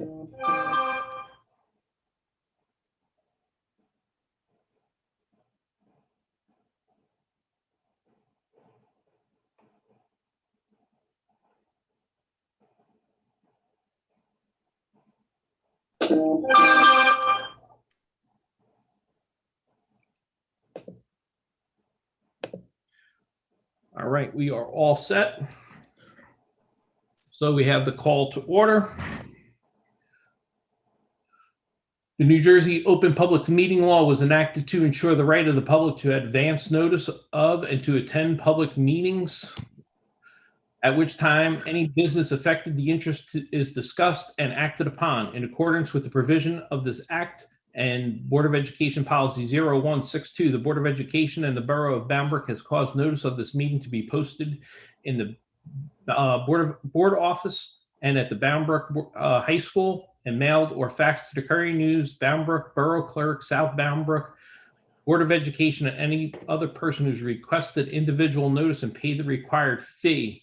All right, we are all set. So we have the call to order. The New Jersey Open Public Meeting Law was enacted to ensure the right of the public to advance notice of and to attend public meetings, at which time any business affected the interest is discussed and acted upon in accordance with the provision of this act and Board of Education Policy 0162. The Board of Education and the Borough of Bamberg has caused notice of this meeting to be posted in the board office and at the Bamberg High School and mailed or faxed to the Courier News, Bamberg Borough Clerk, South Bamberg, Board of Education, and any other person who's requested individual notice and paid the required fee.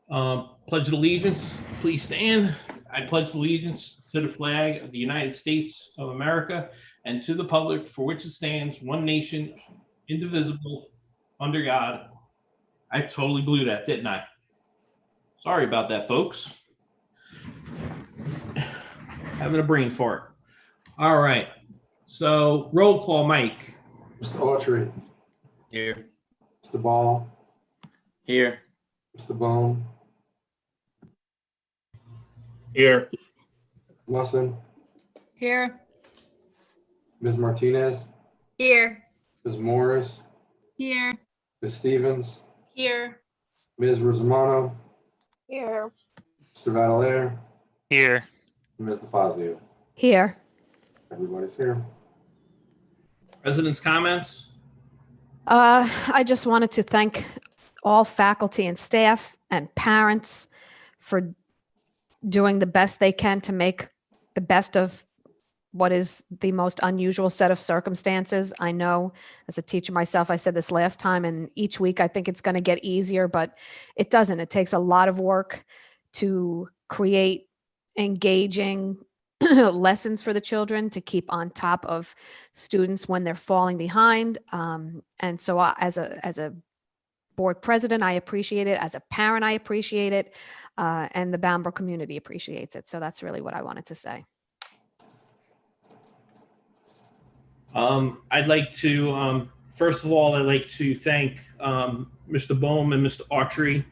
Pledge of allegiance, please stand. I pledge allegiance to the flag of the United States of America and to the public for which it stands, one nation, indivisible, under God. I totally blew that, didn't I? Sorry about that, folks. Having a brain fart. All right. So roll call, Mike. Mr. Autry. Here. Mr. Ball. Here. Mr. Bone. Here. Musson. Here. Ms. Martinez. Here. Ms. Morris. Here. Ms. Stevens. Here. Ms. Rosamano. Here. Mr. Valerier. Here. And Ms. DeFazio. Here. Everybody's here. President's comments. I just wanted to thank all faculty and staff and parents for doing the best they can to make the best of what is the most unusual set of circumstances. I know as a teacher myself, I said this last time, and each week I think it's going to get easier, but it doesn't. It takes a lot of work to create engaging lessons for the children, to keep on top of students when they're falling behind. And so as a board president, I appreciate it. As a parent, I appreciate it. And the Bamberg community appreciates it. So that's really what I wanted to say. I'd like to, first of all, I'd like to thank Mr. Bohm and Mr. Autry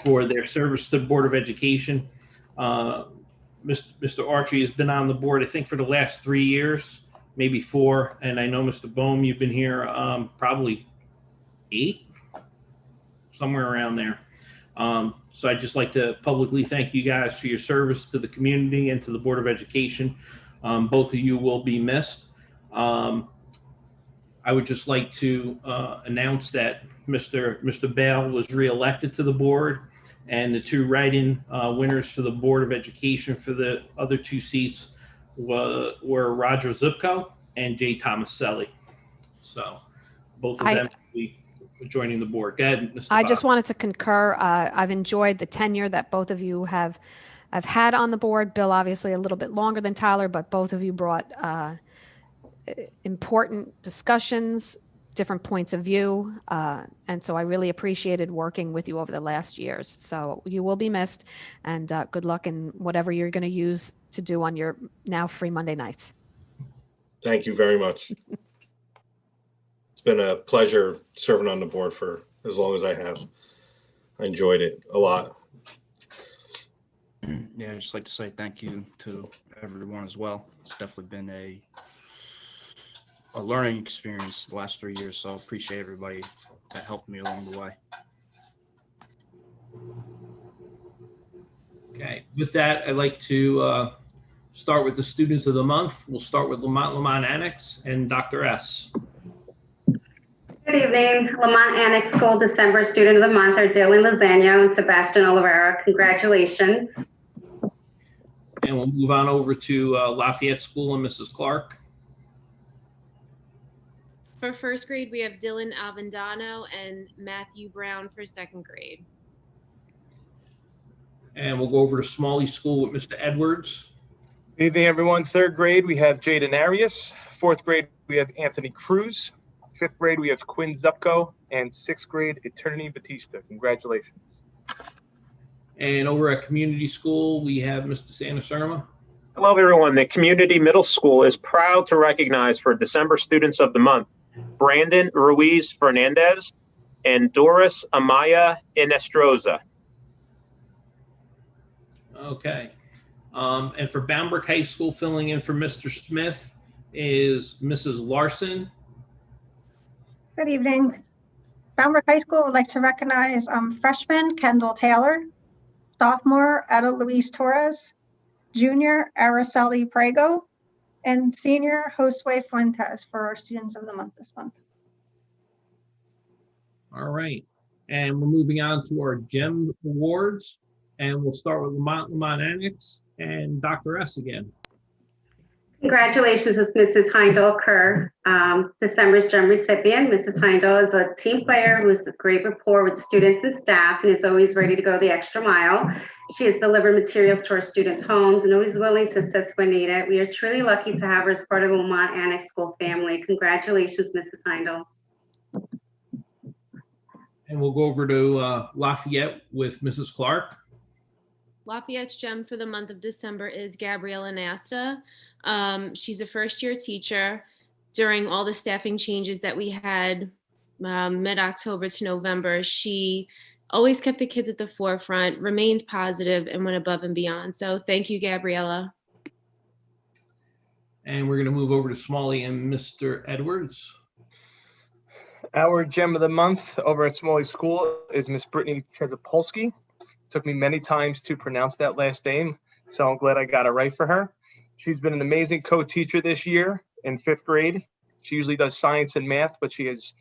for their service to the Board of Education. Mr. Autry has been on the board, I think, for the last 3 years, maybe 4. And I know, Mr. Bohm, you've been here probably 8, somewhere around there. So I'd just like to publicly thank you guys for your service to the community and to the Board of Education. Both of you will be missed. I would just like to announce that Mr. Bale was reelected to the board, and the 2 write-in winners for the Board of Education for the other 2 seats were Roger Zupko and Jay Tomaselli. So both of them will be joining the board. Go ahead, Mr. I Bob. just wanted to concur. I've enjoyed the tenure that both of you have had on the board. Bill, obviously a little bit longer than Tyler, but both of you brought important discussions, different points of view. And so I really appreciated working with you over the last years. So you will be missed, and good luck in whatever you're going to use to do on your now free Monday nights. Thank you very much. It's been a pleasure serving on the board for as long as I have. I enjoyed it a lot. Yeah, I'd just like to say thank you to everyone as well. It's definitely been a learning experience the last 3 years, so I appreciate everybody that helped me along the way. Okay, with that, I'd like to start with the students of the month. We'll start with Lamont Annex and Dr. S. Good evening. Lamont Annex School December Student of the Month are Dylan Lozano and Sebastian Oliveira. Congratulations. And we'll move on over to Lafayette School and Mrs. Clark. For first grade, we have Dylan Avendano and Matthew Brown for second grade. And we'll go over to Smalley School with Mr. Edwards. Good evening, everyone. Third grade, we have Jaden Arias. Fourth grade, we have Anthony Cruz. Fifth grade, we have Quinn Zupko. And sixth grade, Eternity Batista. Congratulations. And over at Community School, we have Mr. Sanaserma. Hello, everyone. The Community Middle School is proud to recognize for December Students of the Month, Brandon Ruiz Fernandez and Doris Amaya Inestroza. Okay. And for Boundbrook High School, filling in for Mr. Smith is Mrs. Larson. Good evening. Boundbrook High School would like to recognize freshman Kendall Taylor, sophomore Eda Luis Torres, junior Araceli Prego, and senior Josue Fuentes for our Students of the Month this month. All right. And we're moving on to our GEM awards. And we'll start with Lamont Annex and Dr. S again. Congratulations, Mrs. Heindel Kerr, December's GEM recipient. Mrs. Heindel is a team player who has a great rapport with students and staff and is always ready to go the extra mile. She has delivered materials to our students' homes and always willing to assist when needed. We are truly lucky to have her as part of the Lamont Annex School family. Congratulations, Mrs. Heindel. And we'll go over to Lafayette with Mrs. Clark. Lafayette's gem for the month of December is Gabriella Nasta. She's a first-year teacher. During all the staffing changes that we had mid-October to November, she always kept the kids at the forefront, remains positive, and went above and beyond. So thank you, Gabriella. And we're going to move over to Smalley and Mr. Edwards. Our gem of the month over at Smalley School is Miss Brittany Chezapolsky. Took me many times to pronounce that last name, so I'm glad I got it right for her. She's been an amazing co-teacher this year in fifth grade. She usually does science and math, but she has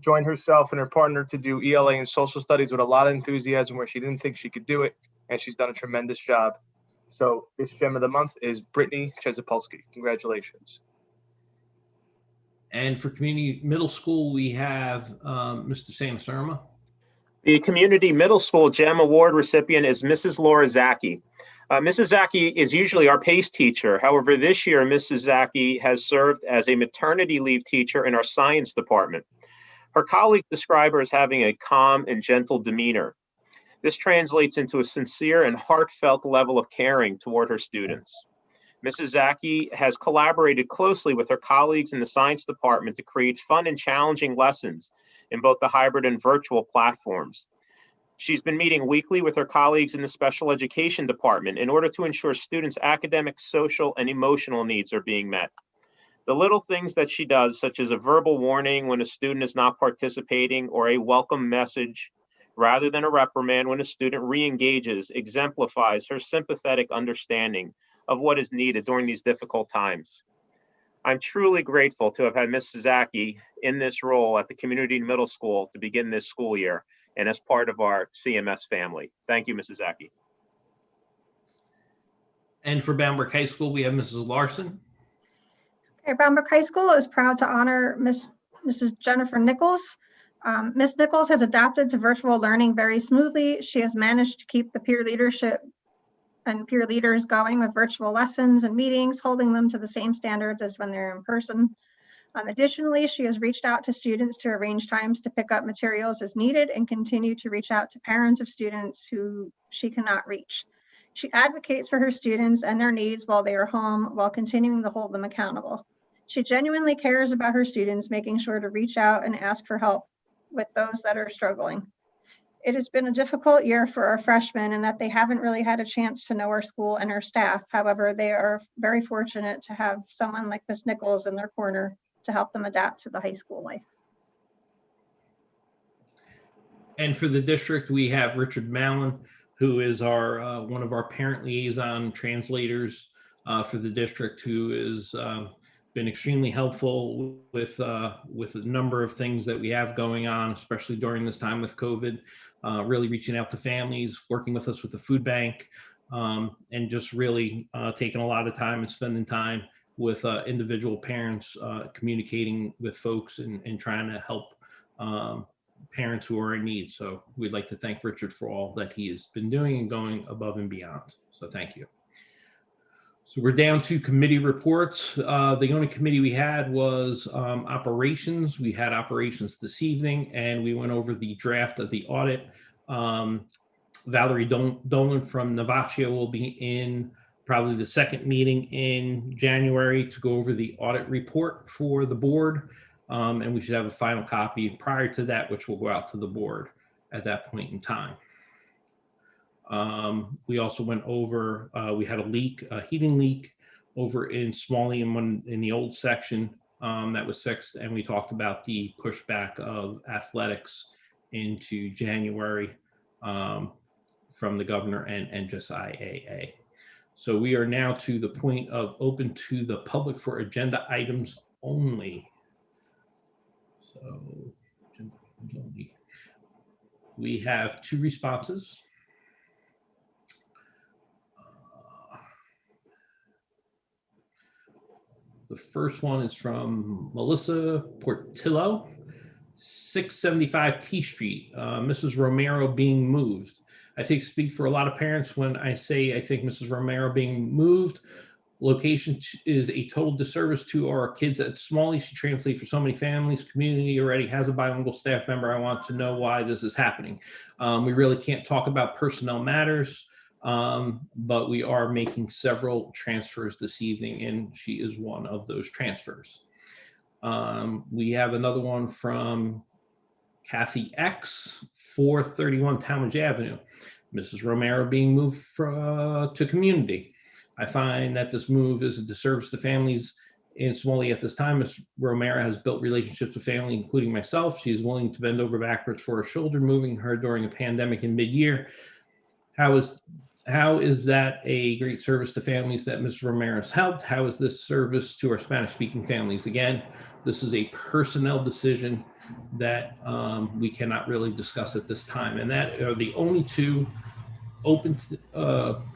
joined herself and her partner to do ELA and social studies with a lot of enthusiasm where she didn't think she could do it, and she's done a tremendous job. So this gem of the month is Brittany Chezapolsky. Congratulations. And for Community Middle School, we have Mr. Sanaserma. The Community Middle School GEM Award recipient is Mrs. Laura Zaki. Mrs. Zaki is usually our PACE teacher. However, this year, Mrs. Zaki has served as a maternity leave teacher in our science department. Her colleagues describe her as having a calm and gentle demeanor. This translates into a sincere and heartfelt level of caring toward her students. Mrs. Zaki has collaborated closely with her colleagues in the science department to create fun and challenging lessons in both the hybrid and virtual platforms. She's been meeting weekly with her colleagues in the special education department in order to ensure students' academic, social, and emotional needs are being met. The little things that she does, such as a verbal warning when a student is not participating or a welcome message rather than a reprimand when a student re-engages, exemplifies her sympathetic understanding of what is needed during these difficult times. I'm truly grateful to have had Mrs. Zaki in this role at the Community Middle School to begin this school year and as part of our CMS family. Thank you, Mrs. Zaki. And for Boundbrook High School, we have Mrs. Larson. Okay, Boundbrook High School is proud to honor Mrs. Jennifer Nichols. Ms. Nichols has adapted to virtual learning very smoothly. She has managed to keep the peer leadership and peer leaders going with virtual lessons and meetings, holding them to the same standards as when they're in person. Additionally, she has reached out to students to arrange times to pick up materials as needed and continue to reach out to parents of students who she cannot reach. She advocates for her students and their needs while they are home, while continuing to hold them accountable. She genuinely cares about her students, making sure to reach out and ask for help with those that are struggling. It has been a difficult year for our freshmen in that they haven't really had a chance to know our school and our staff. However, they are very fortunate to have someone like Ms. Nichols in their corner to help them adapt to the high school life. And for the district, we have Richard Mallon, who is our one of our parent liaison translators for the district, who is been extremely helpful with a number of things that we have going on, especially during this time with COVID, really reaching out to families, working with us with the food bank, and just really taking a lot of time and spending time with individual parents, communicating with folks and trying to help parents who are in need. So we'd like to thank Richard for all that he has been doing and going above and beyond. So thank you. So we're down to committee reports. The only committee we had was operations. We had operations this evening, and we went over the draft of the audit. Valerie Dolan from Navaccio will be in probably the second meeting in January to go over the audit report for the board. And we should have a final copy prior to that, which will go out to the board at that point in time. We also went over, we had a leak, a heating leak over in Smalley in the old section that was fixed. And we talked about the pushback of athletics into January from the governor and just IAA. So we are now to the point of open to the public for agenda items only. So agenda items only. We have 2 responses. The first one is from Melissa Portillo, 675 T Street, Mrs. Romero being moved. I think speak for a lot of parents when I say I think Mrs. Romero being moved. Location is a total disservice to our kids at Smalley. She translates for so many families. Community already has a bilingual staff member. I want to know why this is happening. We really can't talk about personnel matters, but we are making several transfers this evening, and she is one of those transfers. We have another one from Kathy X, 431 Talmadge Avenue. Mrs. Romero being moved to community. I find that this move is a disservice to families in Smalley at this time. Ms. Romero has built relationships with family, including myself. She is willing to bend over backwards for her children, moving her during a pandemic in mid-year. How is that a great service to families that Ms. Romero has helped? How is this service to our Spanish-speaking families? Again, this is a personnel decision that we cannot really discuss at this time. And that are the only 2 open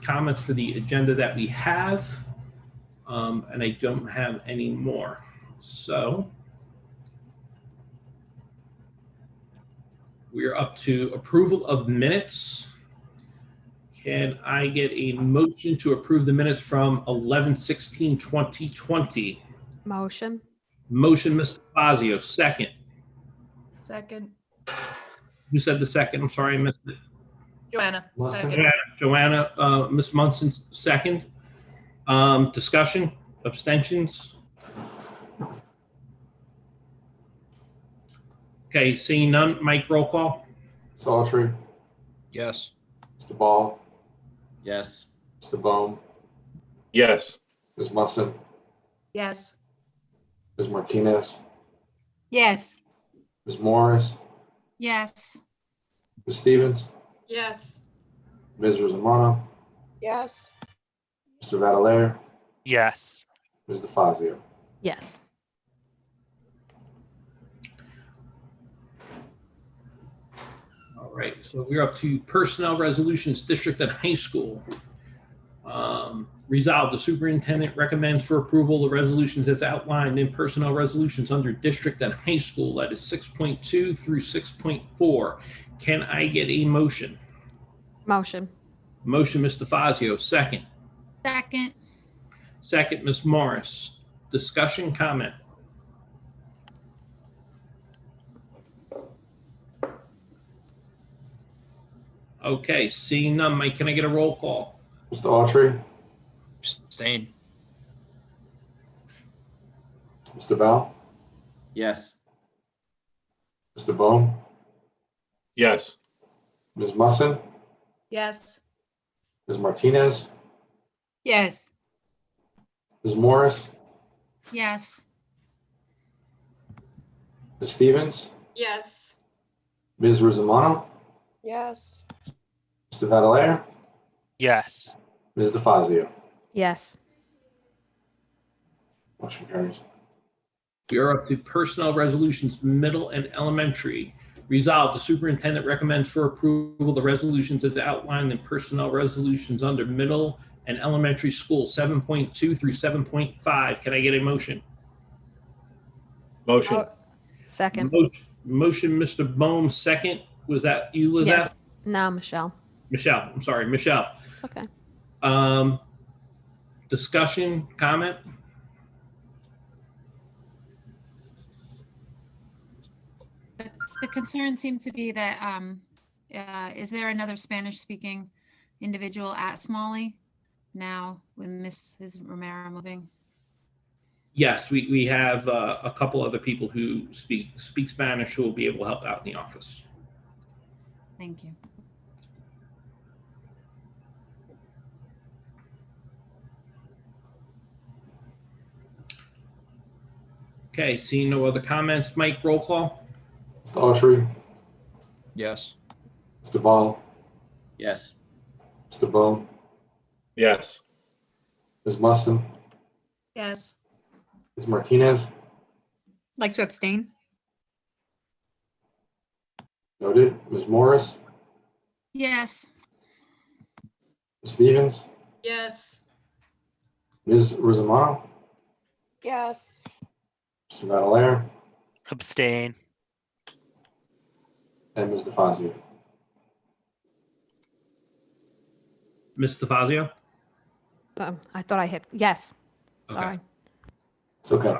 comments for the agenda that we have. And I don't have any more. So we're up to approval of minutes. Can I get a motion to approve the minutes from 11/16/2020? Motion. Motion, Mr. Fazio, second. Second. Who said the second? I'm sorry, I missed it. Joanna. Munson. Second. Joanna, Ms. Munson, second. Discussion, abstentions? Okay, seeing none, Mike, roll call. Ms. Autry, Yes. Mr. Ball, Yes. Mr. Bohm, Yes. Ms. Munson, Yes. Ms. Martinez, Yes. Ms. Morris, Yes. Ms. Stevens, Yes. Ms. Rosamano, Yes. Mr. Valerier, Yes. Ms. DeFazio. Yes. All right, so we're up to personnel resolutions, district and high school. Resolved, the superintendent recommends for approval the resolutions as outlined in personnel resolutions under district and high school. That is 6.2 through 6.4. Can I get a motion? Motion. Motion, Mr. Fazio, second. Second. Second, Ms. Morris. Discussion, comment? Okay, seeing none, Mike, can I get a roll call? Mr. Autry, Abstain. Mr. Bell, Yes. Mr. Bohm, Yes. Ms. Musson, Yes. Ms. Martinez, Yes. Ms. Morris, Yes. Ms. Stevens, Yes. Ms. Rosamano, Yes. Mr. Valerier, Yes. Ms. DeFazio. Yes. Motion carries. We are up to personnel resolutions, middle and elementary. Resolved, the superintendent recommends for approval the resolutions as outlined in personnel resolutions under middle and elementary school, 7.2 through 7.5. Can I get a motion? Motion. Second. Motion, Mr. Bohm, second. Was that you, Lizette? Yes. No, Michelle. Michelle, I'm sorry, Michelle. It's okay. Discussion, comment? The concern seemed to be that, is there another Spanish-speaking individual at Smalley now with Mrs. Romero moving? Yes, we have a couple other people who speak Spanish who will be able to help out in the office. Thank you. Okay, seeing no other comments, Mike, roll call? Mr. Autry, Yes. Mr. Ball, Yes. Mr. Bohm, Yes. Ms. Mustin, Yes. Ms. Martinez, Like to abstain? noted. Ms. Morris, Yes. Ms. Stevens, Yes. Ms. Rosamano, Yes. Mr. Valerier, Abstain. and Ms. DeFazio. Ms. DeFazio? I thought I hit yes. Okay. Sorry. It's okay.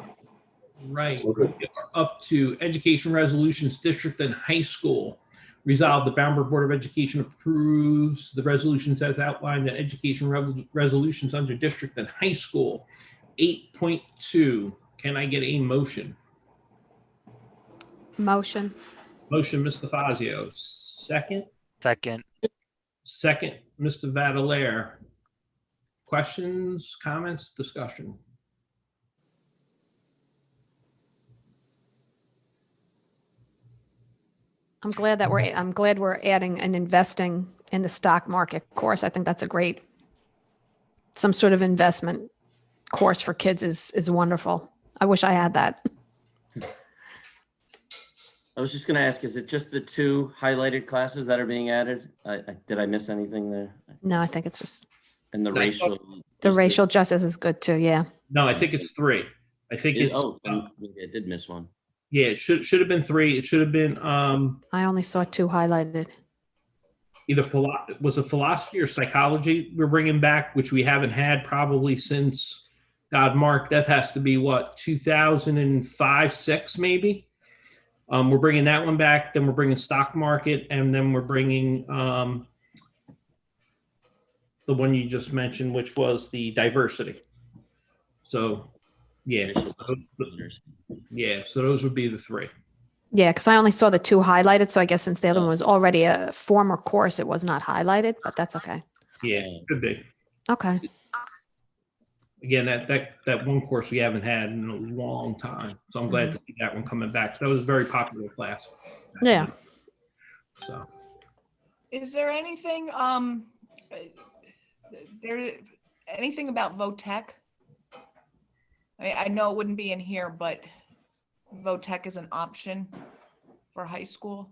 Right. So good. We are up to Education Resolutions District and High School. Resolved, the Bamberg Board of Education approves the resolutions as outlined in Education Resolutions under District and High School. 8.2. Can I get a motion? Motion. Motion, Mr. Fazio. Second? Second. Second, Mr. Vadalaire. Questions, comments, discussion? I'm glad we're adding and investing in the stock market course. I think that's some sort of investment course for kids is wonderful. I wish I had that. I was just going to ask, is it just the 2 highlighted classes that are being added? Did I miss anything there? No, I think it's just And the No, racial. the racial justice is good too. Yeah. No, I think it's 3. I think it's, then maybe I did miss one. yeah, it should have been 3. It should have been I only saw 2 highlighted. either was it philosophy or psychology we're bringing back, which we haven't had probably since, God, Mark, that has to be what, 2005, 6 maybe? We're bringing that one back, then we're bringing stock market, and then we're bringing the one you just mentioned, which was the diversity. So, yeah. Yeah, so those would be the 3. Yeah, because I only saw the 2 highlighted. So I guess since the other one was already a former course, it was not highlighted, but that's okay. Yeah, could be. Okay. Again, that one course we haven't had in a long time. So I'm glad to see that one coming back. So that was a very popular class. Yeah. So Is there anything, anything about VOTEC? I know it wouldn't be in here, but VOTEC is an option for high school.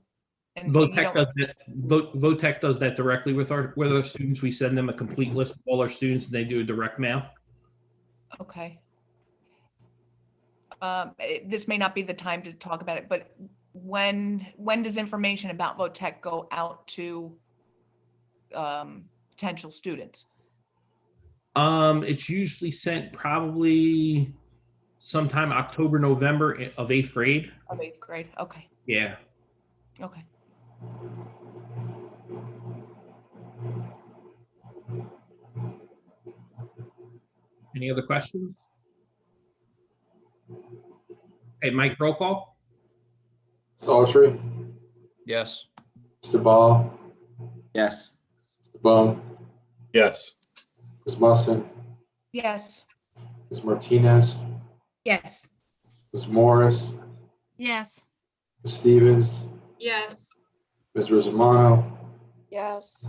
And you VOTEC does that. VOTEC does that directly with our students. We send them a complete list of all our students, and they do a direct mail. Okay. This may not be the time to talk about it, but when does information about VOTEC go out to potential students? It's usually sent probably sometime October, November of 8th grade. Of 8th grade, okay, Yeah. okay. Any other questions? Hey, Mike, roll call? Mr. Autry, Yes. Mr. Ball, Yes. Mr. Bohm, Yes. Ms. Mustin, Yes. Ms. Martinez, Yes. Ms. Morris, Yes. Ms. Stevens, Yes. Ms. Rosamano, Yes.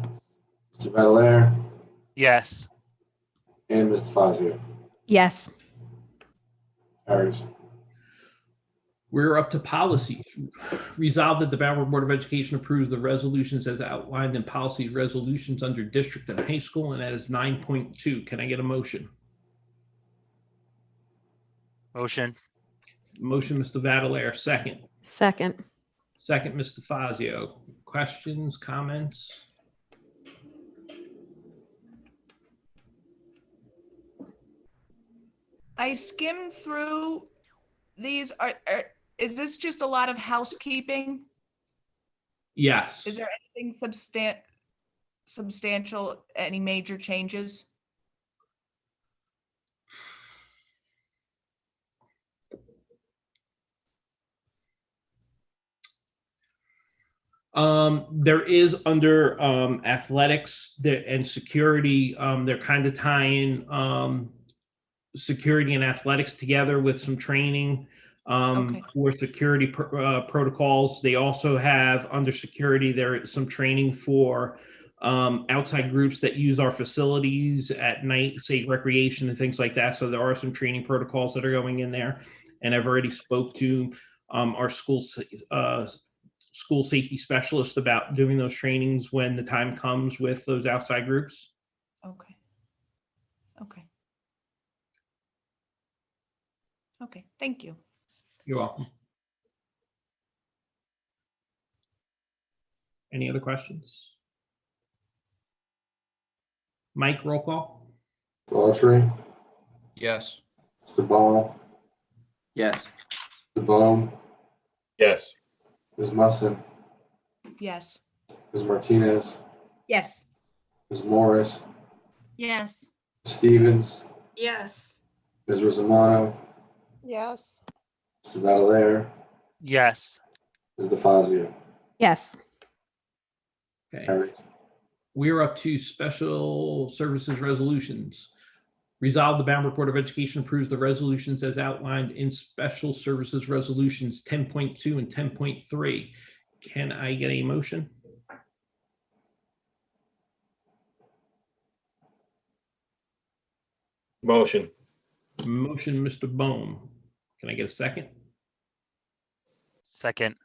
Mr. Valerier, Yes. and Ms. DeFazio. Yes. Carries. We're up to policies. Resolved that the Bamberg Board of Education approves the resolutions as outlined in policy resolutions under district and high school, and that is 9.2. Can I get a motion? Motion. Motion, Mr. Vadalaire, second. Second. Second, Mr. Fazio. Questions, comments? I skimmed through these. Is this just a lot of housekeeping? Yes. Is there anything substantial, any major changes? There is under athletics and security, they're kind of tying security and athletics together with some training Okay. for security protocols. They also have under security, there is some training for outside groups that use our facilities at night, say recreation and things like that. So there are some training protocols that are going in there. And I've already spoke to our school safety specialist about doing those trainings when the time comes with those outside groups. Okay. Okay. Okay, thank you. You're welcome. Any other questions? Mike, roll call. Mr. Autry, Yes. Mr. Ball, Yes. Mr. Bohm, Yes. Ms. Mussin, Yes. Ms. Martinez, Yes. Ms. Morris, Yes. Stevens, Yes. Ms. Rosamano, Yes. Mr. Valerier, Yes. Ms. DeFazio. Yes. Okay. Carries. We're up to special services resolutions. Resolve the Bamberg Board of Education approves the resolutions as outlined in special services resolutions 10.2 and 10.3. Can I get a motion? Motion. Motion, Mr. Bohm. Can I get a second? Second.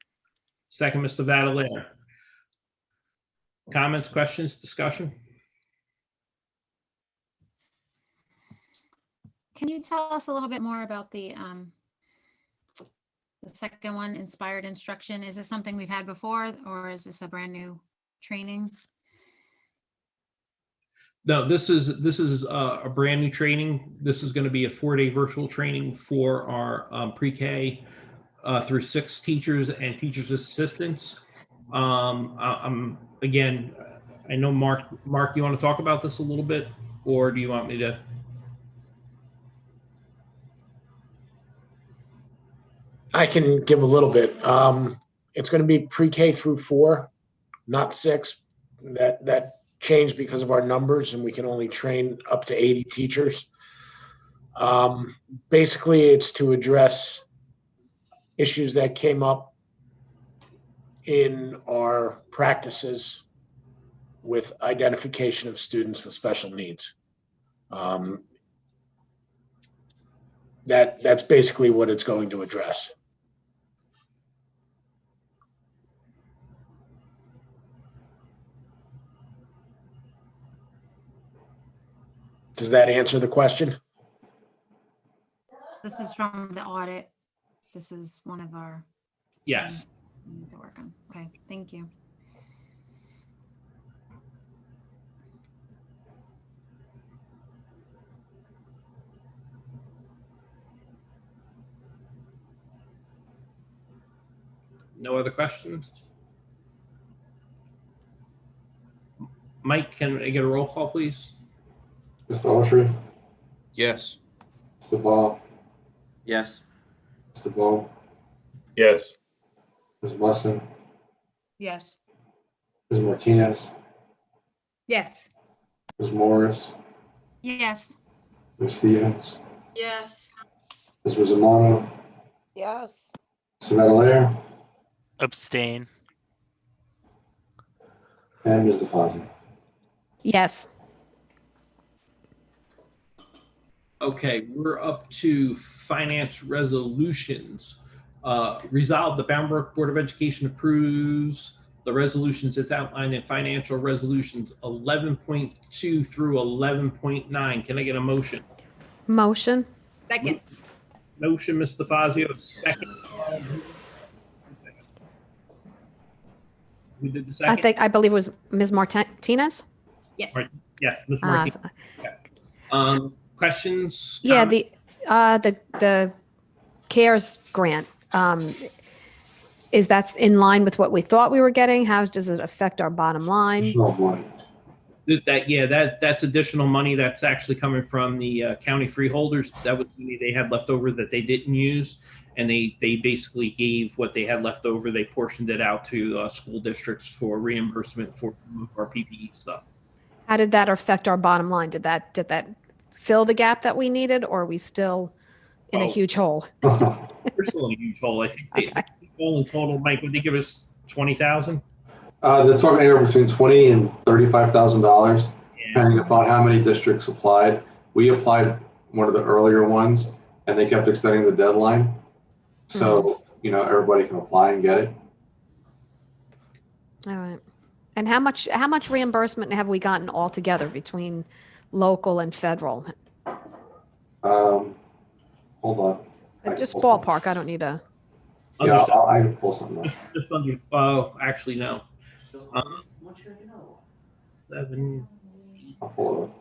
Second, Mr. Valerier. Comments, questions, discussion? Can you tell us a little bit more about the second one, inspired instruction? Is this something we've had before, or is this a brand new training? No, this is a brand new training. This is going to be a 4-day virtual training for our pre-K through 6 teachers and teachers assistants. Again, I know Mark, you want to talk about this a little bit, or do you want me to? I can give a little bit. It's going to be pre-K through 4, not 6. That changed because of our numbers, and we can only train up to 80 teachers. Basically, it's to address issues that came up in our practices with identification of students with special needs. That's basically what it's going to address. Does that answer the question? This is from the audit. This is one of our. Yes. We need to work on. Okay, thank you. No other questions? Mike, can I get a roll call, please? Mr. Autry, Yes. Mr. Ball, Yes. Mr. Bohm, Yes. Ms. Mussin, Yes. Ms. Martinez, Yes. Ms. Morris, Yes. Ms. Stevens, Yes. Ms. Rosamano, Yes. Mr. Valerier, Abstain. and Ms. DeFazio. Yes. Okay, we're up to finance resolutions. Resolve the Bamberg Board of Education approves the resolutions as outlined in financial resolutions 11.2 through 11.9. Can I get a motion? Motion. Second. Motion, Mr. Fazio, second. Who did the second? I believe it was Ms. Martinez. Yes. Right. Yes, Ms. Uh, Martinez. Questions? Yeah, comments? the CARES grant, is that in line with what we thought we were getting? How does it affect our bottom line? Additional money. That's additional money that's actually coming from the county freeholders. That was money they had left over that they didn't use. And they basically gave what they had left over. They portioned it out to school districts for reimbursement for our PPE stuff. How did that affect our bottom line? Did that fill the gap that we needed, or are we still in a huge hole? We're still in a huge hole. I think the goal in total, Mike, would they give us 20,000? They're talking anywhere between $20,000 and $35,000, depending upon how many districts applied. We applied one of the earlier ones, and they kept extending the deadline. So, everybody can apply and get it. All right. And how much reimbursement have we gotten altogether between local and federal? Hold on. Just ballpark. I don't need a. Yeah, I can pull something up. Just under. Actually, no. 7. I'll pull it up.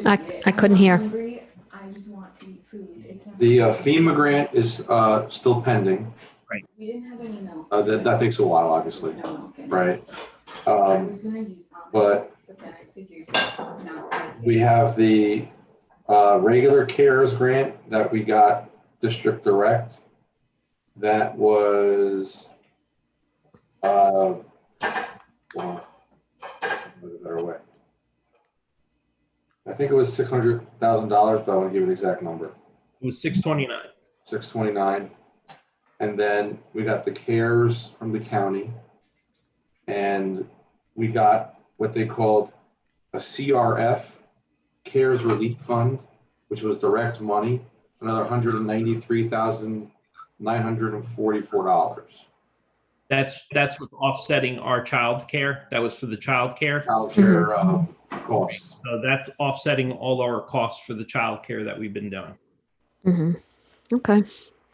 I couldn't hear. The FEMA grant is still pending. Right. That takes a while, obviously. Right. But we have the regular CARES grant that we got District Direct. That was better way. I think it was $600,000, but I want to give you the exact number. It was 629. 629. And then we got the CARES from the county, and we got what they called a CRF, CARES Relief Fund, which was direct money, another $193,944. That's what's offsetting our child care. That was for the child care. Child care costs. So that's offsetting all our costs for the child care that we've been doing. Mm-hmm. Okay.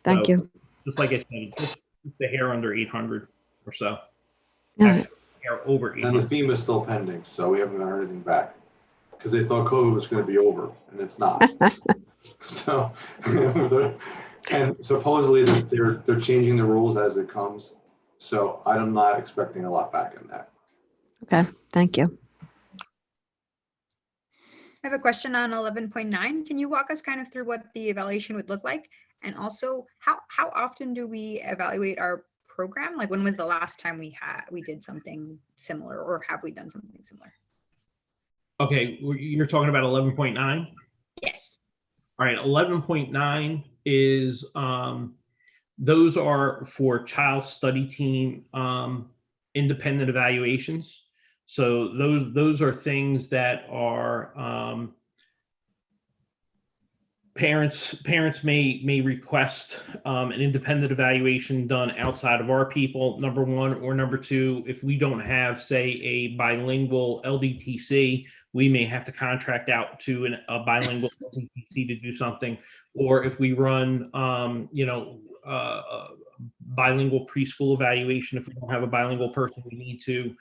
Thank you. Just like I said, just the hair under 800 or so. All right. Hair over 800. And the FEMA is still pending, so we haven't heard anything back because they thought COVID was going to be over, and it's not. So, and supposedly they're changing the rules as it comes. So I'm not expecting a lot back in that. Okay. Thank you. I have a question on 11.9. Can you walk us kind of through what the evaluation would look like? And also, how often do we evaluate our program? Like, when was the last time we did something similar, or have we done something similar? Okay, you're talking about 11.9? Yes. All right, 11.9 is those are for child study team independent evaluations. So those are things that are parents may request an independent evaluation done outside of our people, number one, or number two, if we don't have, say, a bilingual LDTC, we may have to contract out to a bilingual LDTC to do something. Or if we run, bilingual preschool evaluation, if we don't have a bilingual person, we need to,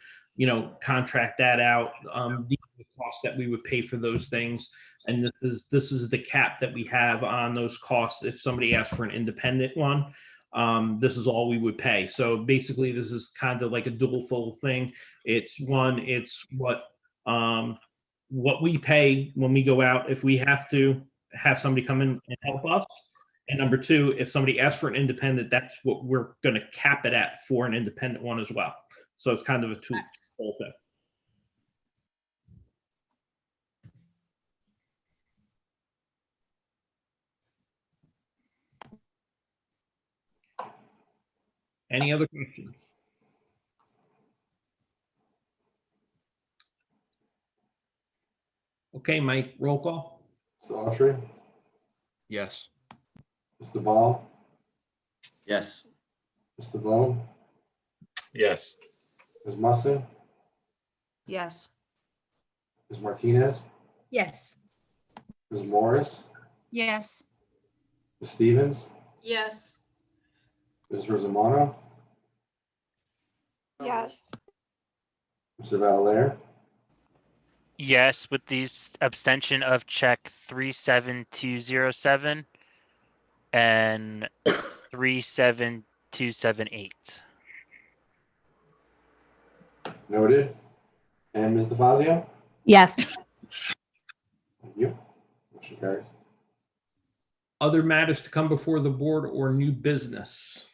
contract that out. The costs that we would pay for those things. And this is the cap that we have on those costs. If somebody asks for an independent one, this is all we would pay. So basically this is kind of like a dual fold thing. It's what we pay when we go out, if we have to have somebody come in and help us. And number two, if somebody asks for an independent, that's what we're going to cap it at for an independent one as well. So it's kind of a two-fold thing. Any other questions? Okay, Mike, roll call. Mr. Autry, Yes. Mr. Ball, Yes. Mr. Bone, Yes. Ms. Musson, Yes. Ms. Martinez, Yes. Ms. Morris, Yes. Ms. Stevens, Yes. Ms. Rosamano, Yes. Mr. Valera, Yes, with the abstention of check 37207 and 37278. noted. And Ms. DeFazio? Yes. Thank you. Motion carries. Other matters to come before the board or new business?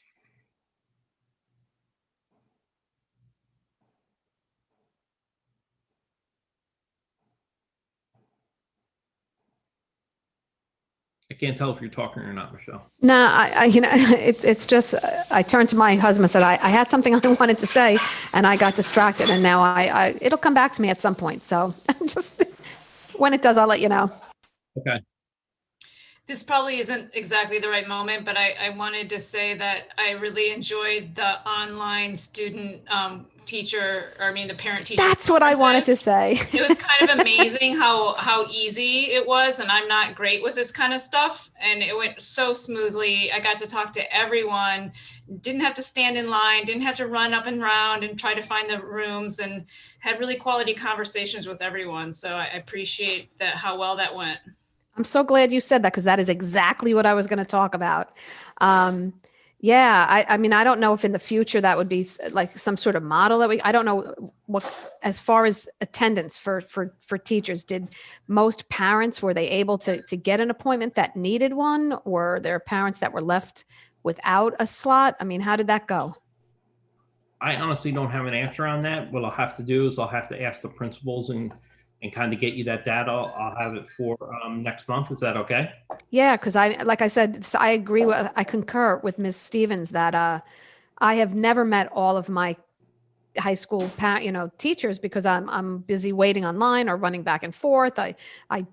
I can't tell if you're talking or not, Michelle. No, it's just, I turned to my husband and said, I had something I wanted to say and I got distracted and now it'll come back to me at some point. So just when it does, I'll let you know. Okay. This probably isn't exactly the right moment, but I wanted to say that I really enjoyed the online student the parent teacher. That's what I wanted to say. It was kind of amazing how easy it was. And I'm not great with this kind of stuff. And it went so smoothly. I got to talk to everyone, didn't have to stand in line, didn't have to run up and around and try to find the rooms, and had really quality conversations with everyone. So I appreciate that, how well that went. I'm so glad you said that because that is exactly what I was going to talk about. Yeah, I mean, I don't know if in the future that would be like some sort of model that I don't know what, as far as attendance for teachers, did most parents, were they able to get an appointment that needed one, or there are parents that were left without a slot? I mean, how did that go? I honestly don't have an answer on that. What I'll have to do is I'll have to ask the principals and kind of get you that data. I'll have it for next month. Is that okay? Yeah, because like I said, I concur with Ms. Stevens that I have never met all of my high school teachers because I'm busy waiting online or running back and forth. I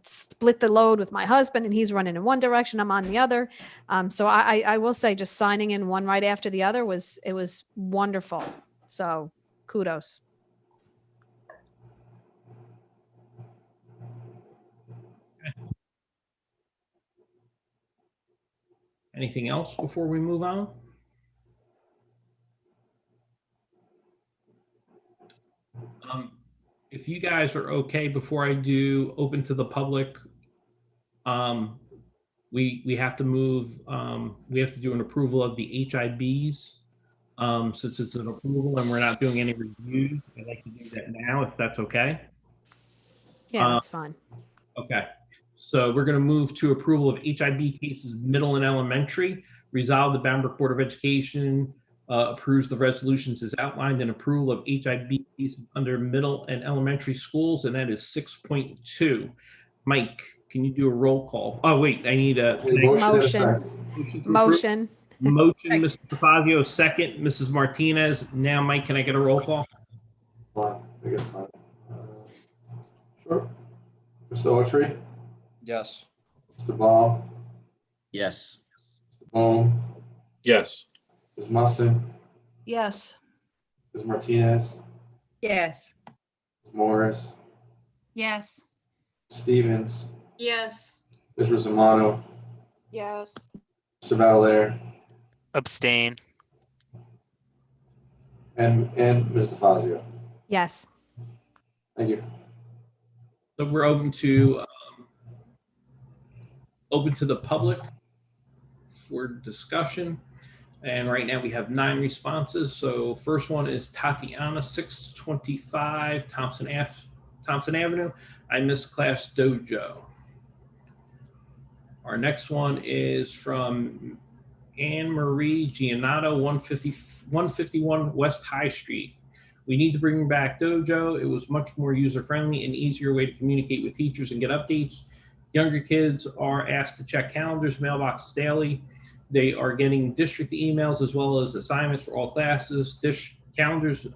split the load with my husband and he's running in one direction, I'm on the other. So I will say just signing in one right after the other was wonderful. So kudos. Anything else before we move on? If you guys are okay, before I do open to the public, we have to move, we have to do an approval of the HIBs. Since it's an approval and we're not doing any reviews, I'd like to do that now, if that's okay. Yeah, that's fine. Okay. So we're going to move to approval of HIB cases, middle and elementary. Resolve the Bamberg Board of Education approves the resolutions as outlined, and approval of HIB cases under middle and elementary schools, and that is 6.2. Mike, can you do a roll call? Oh, wait, I need a motion. Motion. Motion, Mr. DeFazio, second. Mrs. Martinez. Now, Mike, can I get a roll call? Sure. Mr. Autry? Yes. Mr. Ball? Yes. Mr. Bohm? Yes. Ms. Musson? Yes. Ms. Martinez? Yes. Ms. Morris? Yes. Stevens? Yes. Ms. Rosamano? Yes. Mr. Valera? Abstain. And Ms. DeFazio? Yes. Thank you. So we're open to the public for discussion. And right now we have 9 responses. So first one is Tatiana, 625 Thompson Avenue. I missed class dojo. Our next one is from Anne Marie Giannato, 151 West High Street. We need to bring back dojo. It was much more user-friendly and easier way to communicate with teachers and get updates. Younger kids are asked to check calendars, mailboxes daily. They are getting district emails as well as assignments for all classes. Calendars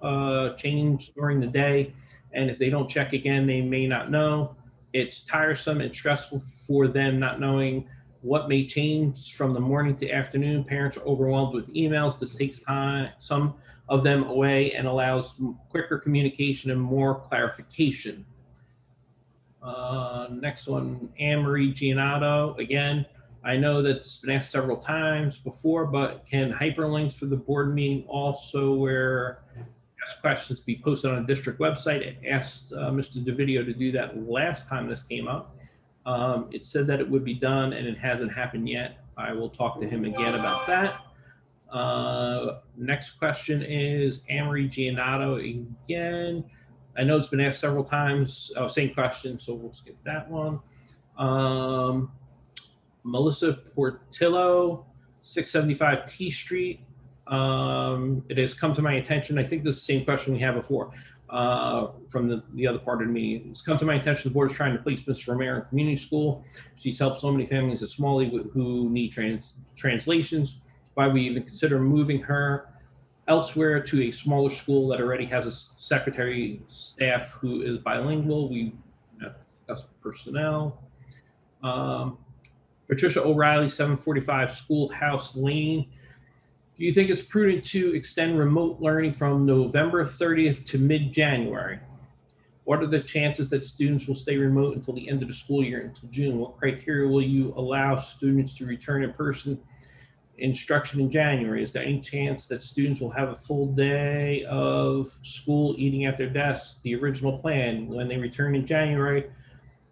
change during the day, and if they don't check again, they may not know. It's tiresome and stressful for them not knowing what may change from the morning to afternoon. Parents are overwhelmed with emails. This takes time, some of them away, and allows quicker communication and more clarification. Next one, Anne Marie Giannato, again, I know that it's been asked several times before, but can hyperlinks for the board meeting also where ask questions be posted on a district website? I asked Mr. DeVideo to do that last time this came up. It said that it would be done and it hasn't happened yet. I will talk to him again about that. Next question is Amory Giannato again. I know it's been asked several times. Oh, same question, so we'll skip that one. Melissa Portillo, 675 T Street. It has come to my attention. I think this is the same question we had before from the other part of the meeting. It's come to my attention the board is trying to place Ms. Romero in community school. She's helped so many families at Smalley who need translations. Why we even consider moving her elsewhere to a smaller school that already has a secretary staff who is bilingual. We discussed personnel. Patricia O'Reilly, 745 Schoolhouse Lane. Do you think it's prudent to extend remote learning from November 30th to mid-January? What are the chances that students will stay remote until the end of the school year, until June? What criteria will you allow students to return in person instruction in January? Is there any chance that students will have a full day of school eating at their desks, the original plan, when they return in January?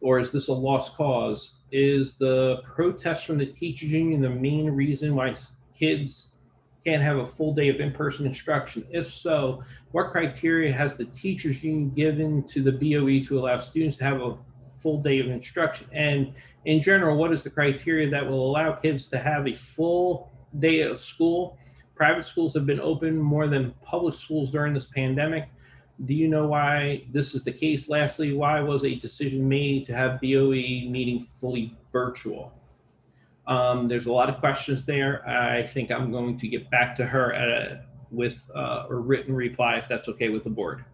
Or is this a lost cause? Is the protest from the teachers union the main reason why kids can't have a full day of in-person instruction? If so, what criteria has the teachers union given to the BOE to allow students to have a full day of instruction? And in general, what is the criteria that will allow kids to have a full day of school? Private schools have been open more than public schools during this pandemic. Do you know why this is the case? Lastly, why was a decision made to have BOE meeting fully virtual? There's a lot of questions there. I think I'm going to get back to her with a written reply, if that's okay with the board.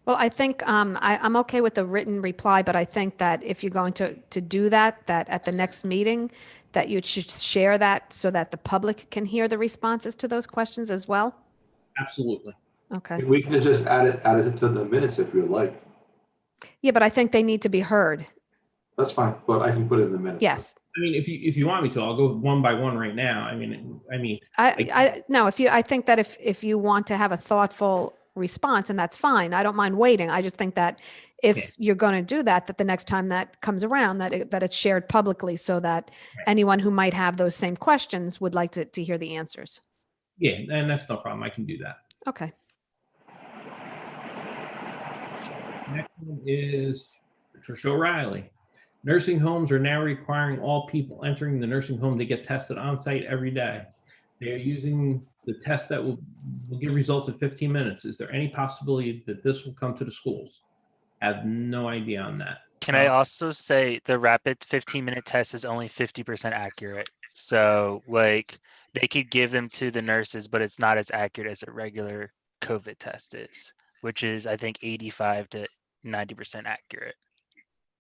Well, I think I'm okay with the written reply, but I think that if you're going to do that, that at the next meeting, that you should share that so that the public can hear the responses to those questions as well. Absolutely. Okay. We can just add it to the minutes if you would like. Yeah, but I think they need to be heard. That's fine, but I can put it in the minutes. Yes. I mean, if you want me to, I'll go one by one right now. I think that if you want to have a thoughtful response, and that's fine. I don't mind waiting. I just think that if you're going to do that, that the next time that comes around, that it's shared publicly so that anyone who might have those same questions would like to hear the answers. Yeah, and that's no problem. I can do that. Okay. Next one is Patricia O'Reilly. Nursing homes are now requiring all people entering the nursing home to get tested on site every day. They are using the test that will give results in 15 minutes. Is there any possibility that this will come to the schools? I have no idea on that. Can I also say the rapid 15-minute test is only 50% accurate? So like they could give them to the nurses, but it's not as accurate as a regular COVID test is, which is I think 85 to 90% accurate.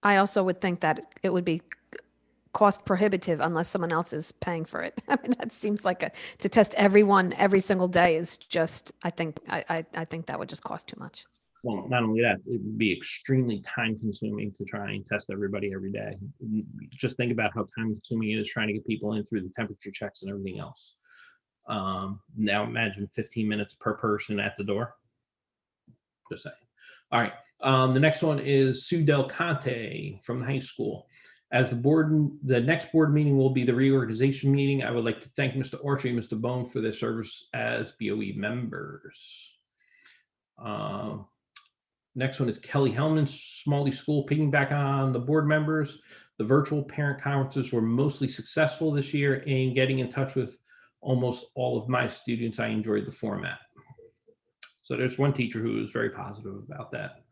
I also would think that it would be cost prohibitive unless someone else is paying for it. I mean, that seems like to test everyone every single day is just, I think that would just cost too much. Well, not only that, it would be extremely time consuming to try and test everybody every day. Just think about how time consuming it is trying to get people in through the temperature checks and everything else. Now imagine 15 minutes per person at the door. Just saying. All right. The next one is Sue Del Conte from the high school. As the next board meeting will be the reorganization meeting, I would like to thank Mr. Orchie and Mr. Bone for their service as BOE members. Next one is Kelly Hellman, Smalley School, piggyback on the board members. The virtual parent conferences were mostly successful this year in getting in touch with almost all of my students. I enjoyed the format. So there's one teacher who was very positive about that.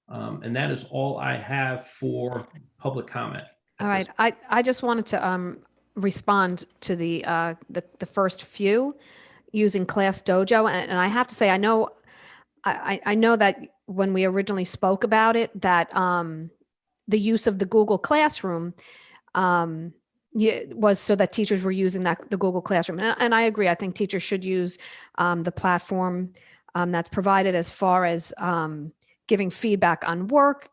And that is all I have for public comment. All right. I just wanted to respond to the first few using Class Dojo. And I have to say, I know that when we originally spoke about it, that the use of the Google Classroom was so that teachers were using the Google Classroom. And I agree. I think teachers should use the platform that's provided as far as giving feedback on work,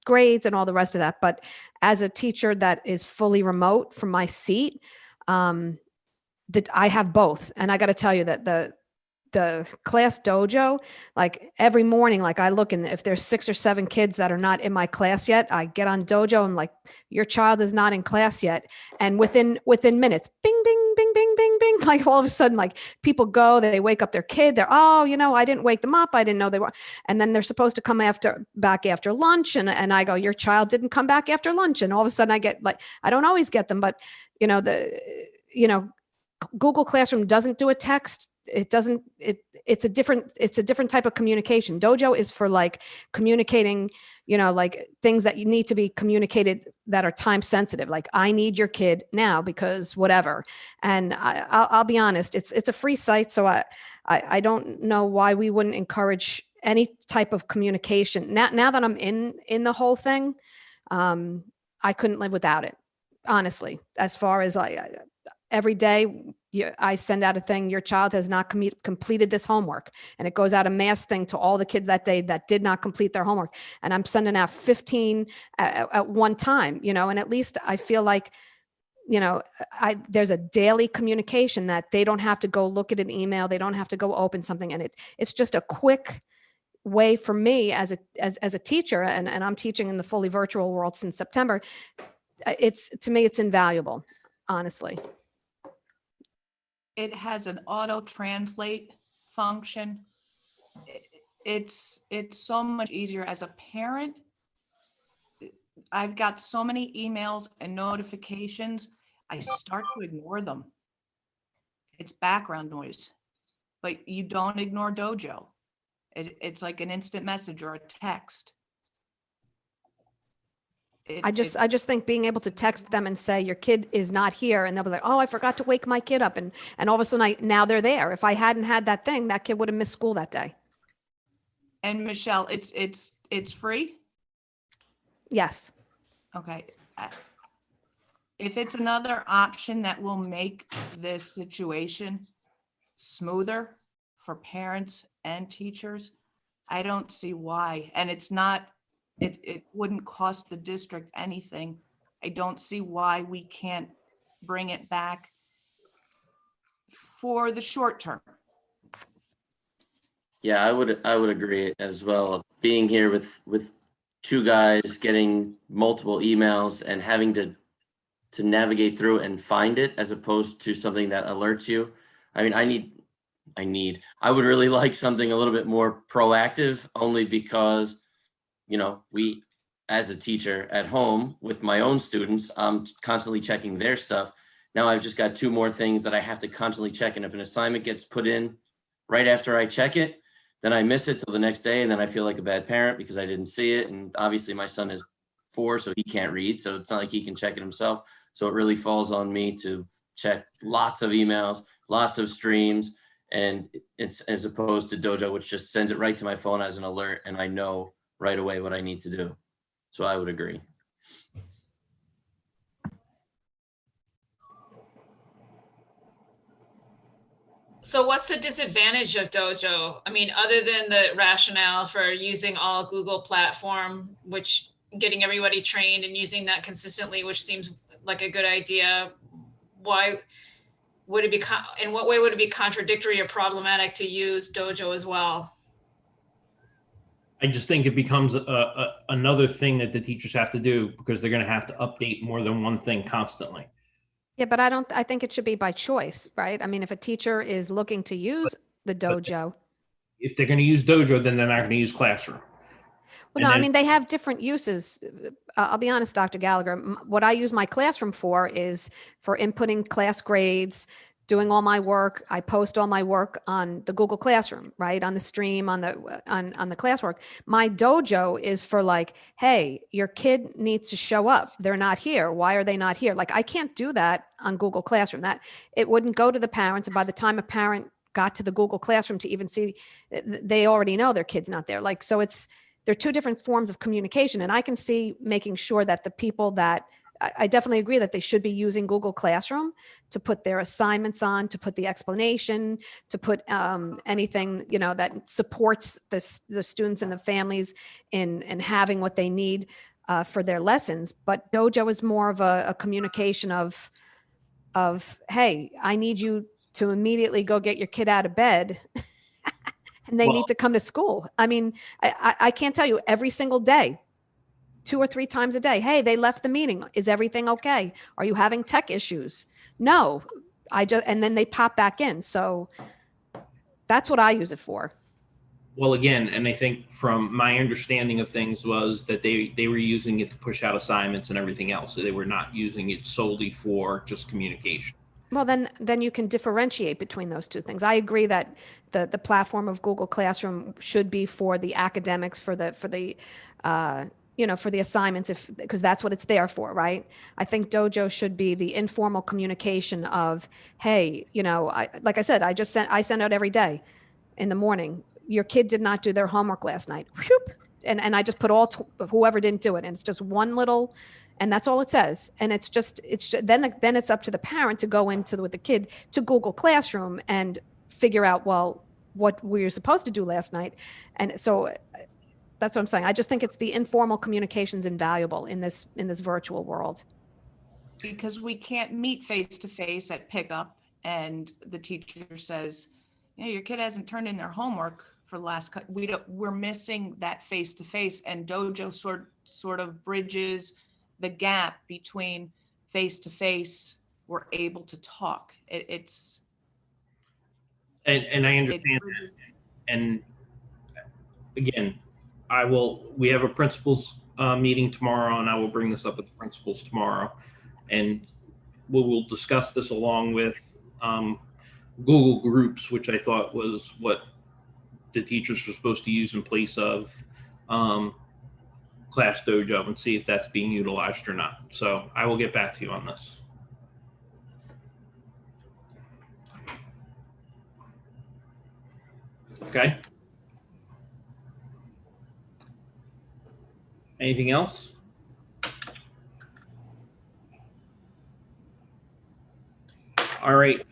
grades and all the rest of that. But as a teacher that is fully remote from my seat, that I have both. And I got to tell you that the class dojo, like every morning, like I look, and if there's 6 or 7 kids that are not in my class yet, I get on dojo and like, your child is not in class yet. And within minutes, bing, bing, bing, bing, bing, bing, like all of a sudden, like people go, they wake up their kid. They're, oh, I didn't wake them up. I didn't know they were. And then they're supposed to come back after lunch. And I go, your child didn't come back after lunch. And all of a sudden I get like, I don't always get them, but Google Classroom doesn't do a text. It's a different type of communication. Dojo is for like communicating, like things that you need to be communicated that are time sensitive. Like, I need your kid now because whatever. And I'll be honest, it's a free site. So I don't know why we wouldn't encourage any type of communication. Now that I'm in the whole thing, I couldn't live without it, honestly. As far as every day I send out a thing, your child has not completed this homework. And it goes out a mass thing to all the kids that day that did not complete their homework. And I'm sending out 15 at one time, and at least I feel like, there's a daily communication that they don't have to go look at an email. They don't have to go open something. And it's just a quick way for me as a teacher. And I'm teaching in the fully virtual world since September. To me, it's invaluable, honestly. It has an auto translate function. It's so much easier as a parent. I've got so many emails and notifications. I start to ignore them. It's background noise, but you don't ignore Dojo. It's like an instant message or a text. I just think being able to text them and say your kid is not here, and they'll be like, oh, I forgot to wake my kid up, and all of a sudden now they're there. If I hadn't had that thing, that kid would have missed school that day. And Michelle, it's free? Yes. Okay. If it's another option that will make this situation smoother for parents and teachers, I don't see why. And it's not. It wouldn't cost the district anything. I don't see why we can't bring it back for the short term. Yeah, I would agree as well. Being here with 2 guys, getting multiple emails and having to navigate through and find it, as opposed to something that alerts you. I mean, I would really like something a little bit more proactive, only because we, as a teacher at home with my own students, I'm constantly checking their stuff. Now I've just got 2 more things that I have to constantly check. And if an assignment gets put in right after I check it, then I miss it till the next day. And then I feel like a bad parent because I didn't see it. And obviously my son is 4, so he can't read. So it's not like he can check it himself. So it really falls on me to check lots of emails, lots of streams. And it's as opposed to Dojo, which just sends it right to my phone as an alert. And I know right away what I need to do. So I would agree. So what's the disadvantage of Dojo? I mean, other than the rationale for using all Google platform, which getting everybody trained and using that consistently, which seems like a good idea, why would it be, in what way would it be contradictory or problematic to use Dojo as well? I just think it becomes another thing that the teachers have to do, because they're going to have to update more than one thing constantly. Yeah, but I think it should be by choice, right? I mean, if a teacher is looking to use the Dojo. If they're going to use Dojo, then they're not going to use Classroom. Well, no, I mean, they have different uses. I'll be honest, Dr. Gallagher, what I use my Classroom for is for inputting class grades, doing all my work. I post all my work on the Google Classroom, right? On the stream, on the classwork. My Dojo is for like, hey, your kid needs to show up. They're not here. Why are they not here? Like, I can't do that on Google Classroom. That it wouldn't go to the parents. And by the time a parent got to the Google Classroom to even see, they already know their kid's not there. Like, so they're 2 different forms of communication. And I can see making sure that the people that, I definitely agree that they should be using Google Classroom to put their assignments on, to put the explanation, to put anything, that supports the students and the families in having what they need. for their lessons. But Dojo is more of a communication of, hey, I need you to immediately go get your kid out of bed and they Well- need to come to school. I mean, I can't tell you every single day, 2 or 3 times a day. Hey, they left the meeting. Is everything okay? Are you having tech issues? No, and then they pop back in. So that's what I use it for. Well, again, and I think from my understanding of things was that they were using it to push out assignments and everything else. So they were not using it solely for just communication. Well, then you can differentiate between those two things. I agree that the platform of Google Classroom should be for the academics, for the for the assignments, because that's what it's there for, right? I think Dojo should be the informal communication of, hey, like I said, I send out every day in the morning. Your kid did not do their homework last night. Whoop. And I just put whoever didn't do it, and it's just one little. And that's all it says. And it's just then it's up to the parent to go with the kid to Google Classroom and figure out, well, what we were supposed to do last night. And so that's what I'm saying. I just think it's the informal communication's invaluable in this virtual world. Because we can't meet face to face at pickup and the teacher says, your kid hasn't turned in their homework for the last we're missing that face to face, and Dojo sort of bridges the gap between face to face. We're able to talk. It's and I understand that. And again, we have a principals meeting tomorrow, and I will bring this up with the principals tomorrow, and we will discuss this along with Google Groups, which I thought was what the teachers were supposed to use in place of Class Dojo, and see if that's being utilized or not. So I will get back to you on this. Okay. Anything else? All right.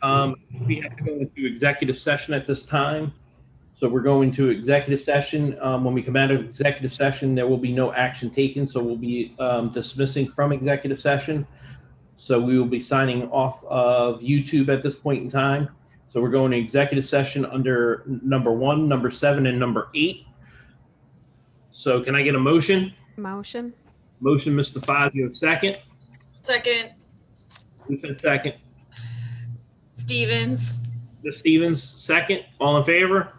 We have to go into executive session at this time. So we're going to executive session. When we come out of executive session, there will be no action taken. So we'll be dismissing from executive session. So we will be signing off of YouTube at this point in time. So we're going to executive session under number 1, number 7, and number 8. So can I get a motion? Motion, Mr. Fazio, second. Second, Who said second? Stevens. The Stevens, second. All in favor?